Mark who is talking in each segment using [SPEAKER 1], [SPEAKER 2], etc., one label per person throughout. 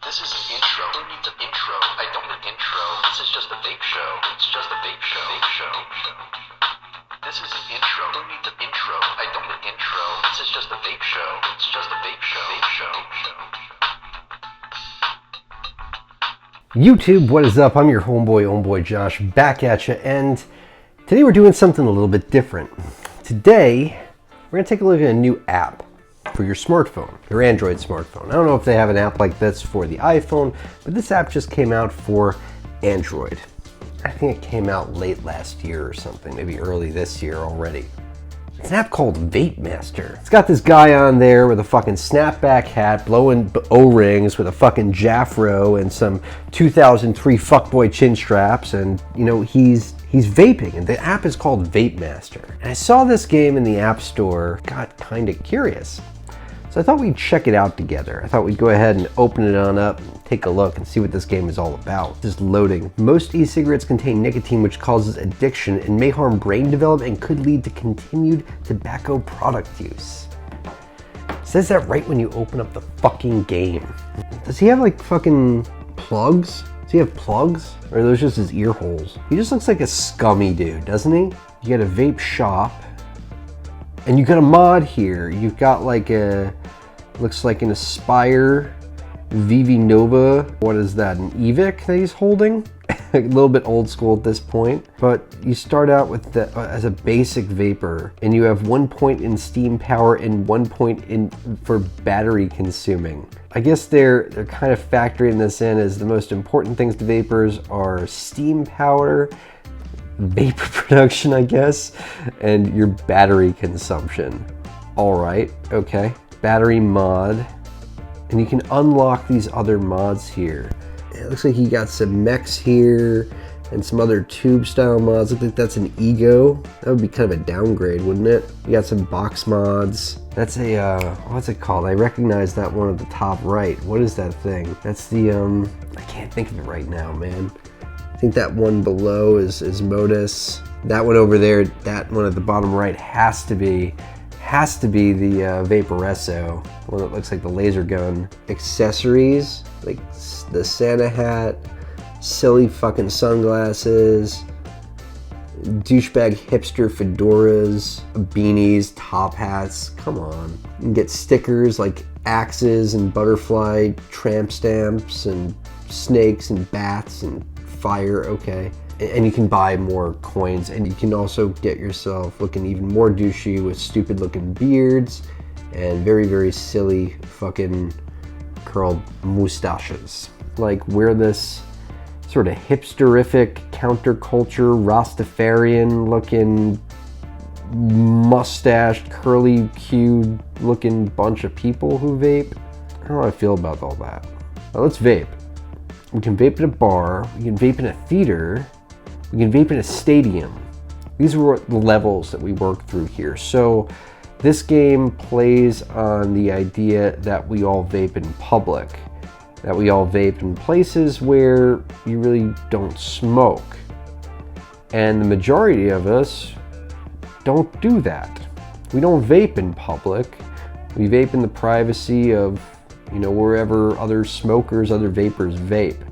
[SPEAKER 1] This is an intro. Who needs an intro? I don't need an intro. This is just a vape show. It's just a vape show. Vape show. This is an intro. Who needs an intro? I don't need an intro. This is just a vape show. It's just a vape show. Vape show.
[SPEAKER 2] YouTube, what is up? I'm your homeboy Josh, back at you, and today we're doing something a little bit different. Today, we're gonna take a look at a new app for your smartphone, your Android smartphone. I don't know if they have an app like this for the iPhone, but this app just came out for Android. I think it came out late last year or something, maybe early this year already. It's an app called Vape Master. It's got this guy on there with a fucking snapback hat, blowing O-rings with a fucking Jaffro and some 2003 fuckboy chin straps, and you know, he's vaping, and the app is called Vape Master. And I saw this game in the App Store, got kind of curious. So I thought we'd check it out together. I thought we'd go ahead and open it on up, and take a look and see what this game is all about. Just loading. Most e-cigarettes contain nicotine, which causes addiction and may harm brain development and could lead to continued tobacco product use. It says that right when you open up the fucking game. Does he have like fucking plugs? Does he have plugs? Or are those just his ear holes? He just looks like a scummy dude, doesn't he? You got a vape shop. And you got a mod here. You've got like a, looks like an Aspire VV Nova. What is that, an Evic that he's holding? A little bit old school at this point. But you start out with the, as a basic vapor, and you have 1 point in steam power and 1 point in for battery consuming. I guess they're kind of factoring this in as the most important things to vapors are steam power, vapor production, I guess, and your battery consumption. All right, okay. Battery mod. And you can unlock these other mods here. It looks like he got some mechs here and some other tube style mods. Looks like that's an Ego. That would be kind of a downgrade, wouldn't it? You got some box mods. That's a, what's it called? I recognize that one at the top right. What is that thing? That's the, I can't think of it right now, man. I think that one below is Modus. That one over there, that one at the bottom right has to be the Vaporesso, one that looks like the laser gun. Accessories, like the Santa hat, silly fucking sunglasses, douchebag hipster fedoras, beanies, top hats, come on. You can get stickers like axes and butterfly tramp stamps and snakes and bats and fire, okay. And you can buy more coins, and you can also get yourself looking even more douchey with stupid looking beards and very, very silly fucking curled mustaches. Like wear this sort of hipsterific counterculture Rastafarian looking mustached curly Q looking bunch of people who vape. I don't know how I feel about all that. Now let's vape. We can vape at a bar, we can vape in a theater, we can vape in a stadium. These are the levels that we work through here. So this game plays on the idea that we all vape in public, that we all vape in places where you really don't smoke. And the majority of us don't do that. We don't vape in public. We vape in the privacy of, you know, wherever other smokers, other vapors vape.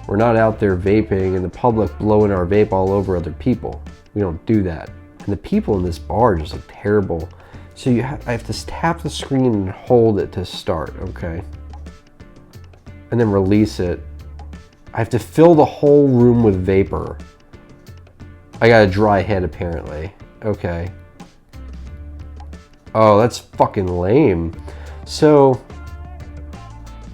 [SPEAKER 2] We're not out there vaping in the public blowing our vape all over other people. We don't do that. And the people in this bar just look terrible. So I have to tap the screen and hold it to start, okay? And then release it. I have to fill the whole room with vapor. I got a dry head apparently. Okay. Oh, that's fucking lame. So,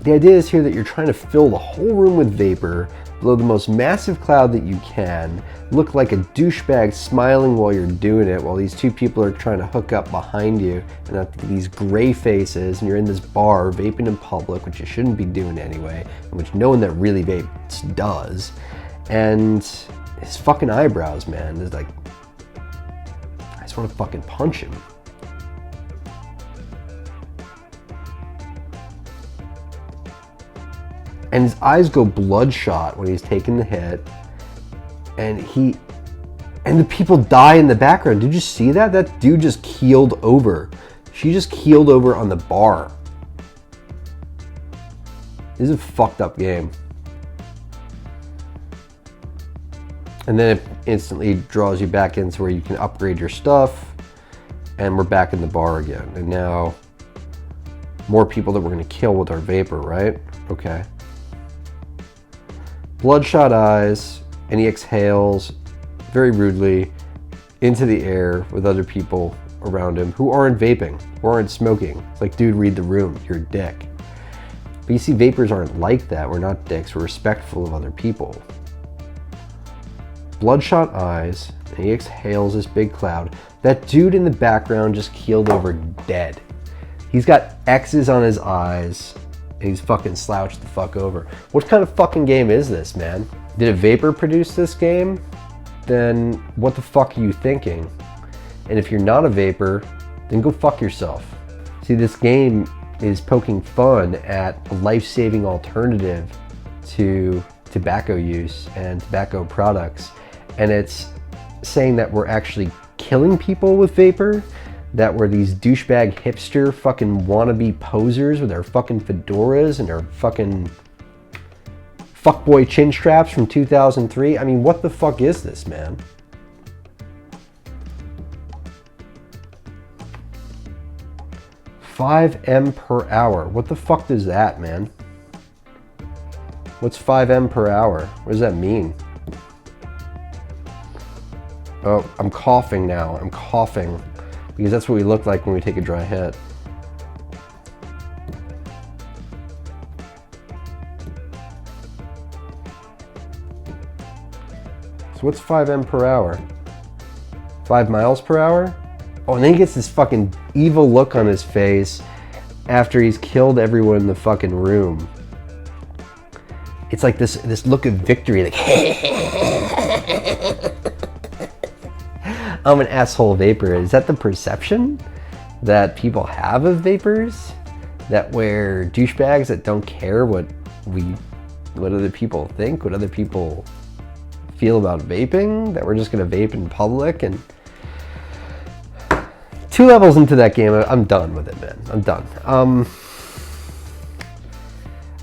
[SPEAKER 2] the idea is here that you're trying to fill the whole room with vapor, blow the most massive cloud that you can, look like a douchebag smiling while you're doing it, while these two people are trying to hook up behind you, and have these gray faces, and you're in this bar vaping in public, which you shouldn't be doing anyway, and which no one that really vapes does. And his fucking eyebrows, man, is like, I just want to fucking punch him. And his eyes go bloodshot when he's taking the hit. And the people die in the background. Did you see that? That dude just keeled over. She just keeled over on the bar. This is a fucked up game. And then it instantly draws you back into where you can upgrade your stuff, and we're back in the bar again. And now more people that we're gonna kill with our vapor, right? Okay. Bloodshot eyes, and he exhales very rudely into the air with other people around him who aren't vaping, who aren't smoking. It's like, dude, read the room, you're a dick. But you see, vapors aren't like that. We're not dicks, we're respectful of other people. Bloodshot eyes, and he exhales this big cloud. That dude in the background just keeled over dead. He's got X's on his eyes, and he's fucking slouched the fuck over. What kind of fucking game is this, man? Did a vapor produce this game? Then what the fuck are you thinking? And if you're not a vapor, then go fuck yourself. See, this game is poking fun at a life-saving alternative to tobacco use and tobacco products. And it's saying that we're actually killing people with vapor, that we're these douchebag hipster fucking wannabe posers with our fucking fedoras and our fucking fuckboy chin straps from 2003. I mean, what the fuck is this, man? $5 per hour. What the fuck does that, man? What's $5 per hour? What does that mean? Oh, I'm coughing now. I'm coughing because that's what we look like when we take a dry hit. So what's $5 per hour? 5 miles per hour? Oh, and then he gets this fucking evil look on his face after he's killed everyone in the fucking room. It's like this look of victory, like I'm an asshole vapor. Is that the perception that people have of vapors? That we're douchebags that don't care what other people think, what other people feel about vaping? That we're just gonna vape in public? And 2 levels into that game, I'm done with it, man. I'm done.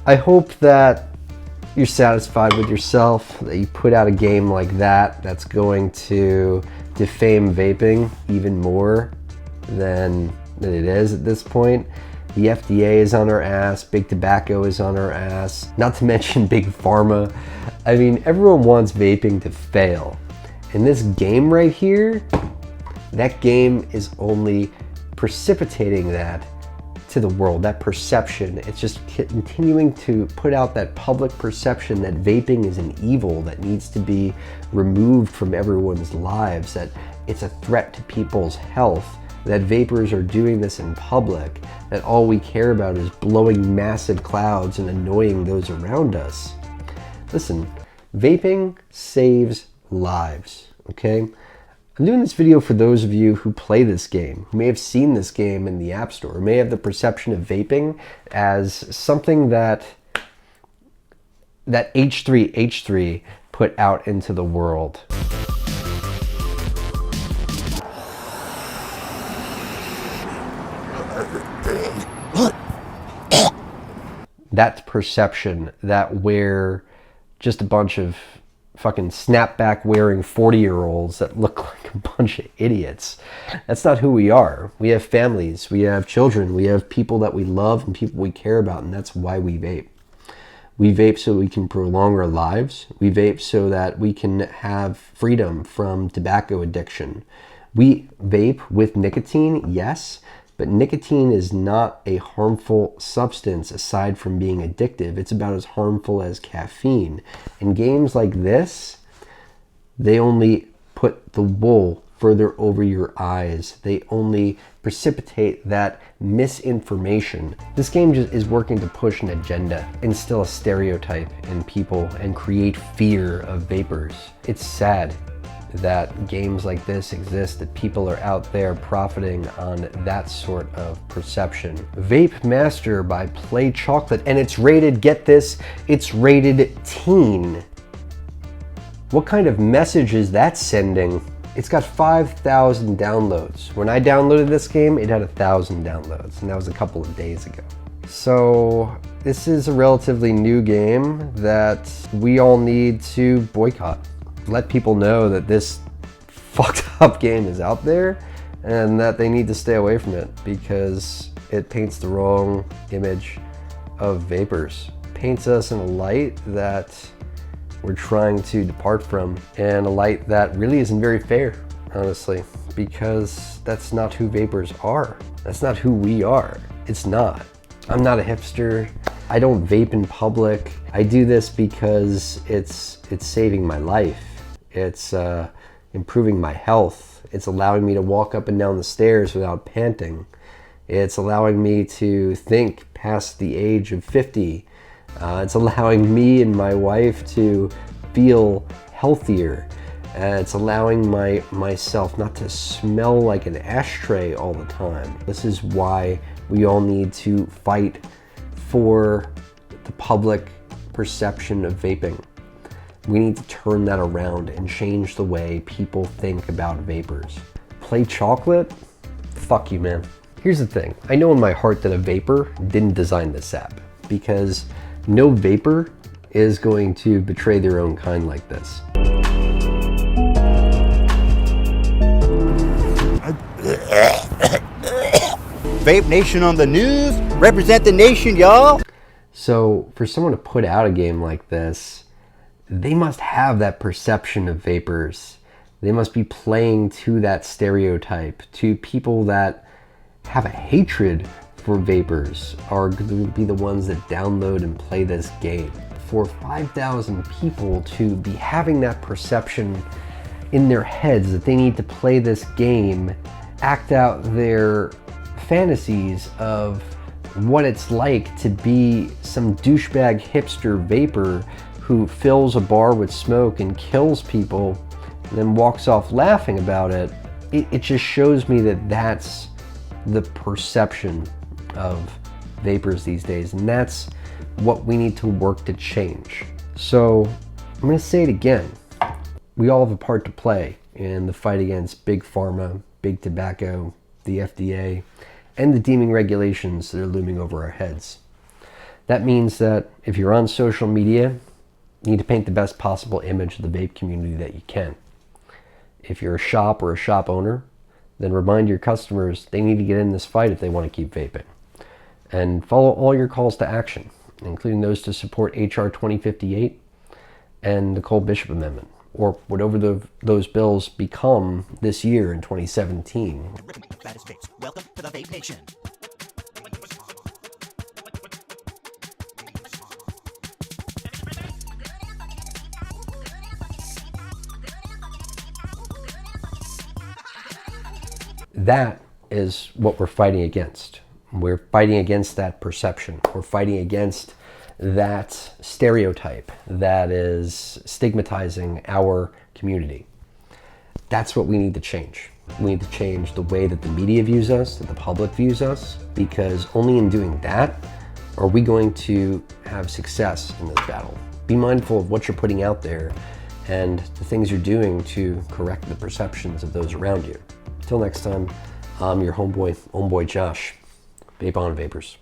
[SPEAKER 2] I hope that you're satisfied with yourself, that you put out a game like that that's going to defame vaping even more than it is at this point. The FDA is on our ass, Big Tobacco is on our ass, not to mention Big Pharma. I mean, everyone wants vaping to fail. And this game right here, that game is only precipitating that to the world, that perception. It's just continuing to put out that public perception that vaping is an evil that needs to be removed from everyone's lives, that it's a threat to people's health, that vapors are doing this in public, that all we care about is blowing massive clouds and annoying those around us. Listen, vaping saves lives, okay? I'm doing this video for those of you who play this game, who may have seen this game in the App Store, may have the perception of vaping as something that H3H3 put out into the world. That perception that we're just a bunch of fucking snapback wearing 40-year-olds that look like a bunch of idiots. That's not who we are. We have families, we have children, we have people that we love and people we care about, and that's why we vape. We vape so we can prolong our lives. We vape so that we can have freedom from tobacco addiction. We vape with nicotine, yes, but nicotine is not a harmful substance aside from being addictive. It's about as harmful as caffeine. And games like this, they only put the wool further over your eyes. They only precipitate that misinformation. This game just is working to push an agenda, instill a stereotype in people, and create fear of vapors. It's sad that games like this exist, that people are out there profiting on that sort of perception. Vape Master by PlayChocolate, and it's rated, get this, it's rated teen. What kind of message is that sending? It's got 5,000 downloads. When I downloaded this game, it had 1,000 downloads, and that was a couple of days ago. So this is a relatively new game that we all need to boycott. Let people know that this fucked up game is out there and that they need to stay away from it because it paints the wrong image of vapers. It paints us in a light that we're trying to depart from, and a light that really isn't very fair, honestly, because that's not who vapers are. That's not who we are. It's not. I'm not a hipster. I don't vape in public. I do this because it's saving my life. It's improving my health. It's allowing me to walk up and down the stairs without panting. It's allowing me to think past the age of 50. It's allowing me and my wife to feel healthier. It's allowing myself not to smell like an ashtray all the time. This is why we all need to fight for the public perception of vaping. We need to turn that around and change the way people think about vapers. PlayChocolate? Fuck you, man. Here's the thing. I know in my heart that a vapor didn't design this app, because no vapor is going to betray their own kind like this.
[SPEAKER 3] Vape Nation on the news. Represent the nation, y'all.
[SPEAKER 2] So for someone to put out a game like this, they must have that perception of vapors. They must be playing to that stereotype, to people that have a hatred for vapors are going to be the ones that download and play this game. For 5,000 people to be having that perception in their heads that they need to play this game, act out their fantasies of what it's like to be some douchebag hipster vapor who fills a bar with smoke and kills people and then walks off laughing about it, it just shows me that that's the perception of vapors these days, and that's what we need to work to change. So I'm going to say it again. We all have a part to play in the fight against big pharma, big tobacco, the FDA, and the deeming regulations that are looming over our heads. That means that if you're on social media, you need to paint the best possible image of the vape community that you can. If you're a shop or a shop owner, then remind your customers they need to get in this fight if they want to keep vaping. And follow all your calls to action, including those to support HR 2058 and the Cole Bishop Amendment, or whatever those bills become this year in 2017.
[SPEAKER 3] Welcome to the Vape Nation.
[SPEAKER 2] That is what we're fighting against. We're fighting against that perception. We're fighting against that stereotype that is stigmatizing our community. That's what we need to change. We need to change the way that the media views us, that the public views us, because only in doing that are we going to have success in this battle. Be mindful of what you're putting out there and the things you're doing to correct the perceptions of those around you. Until next time, I'm your homeboy Josh. Vape on, vapors.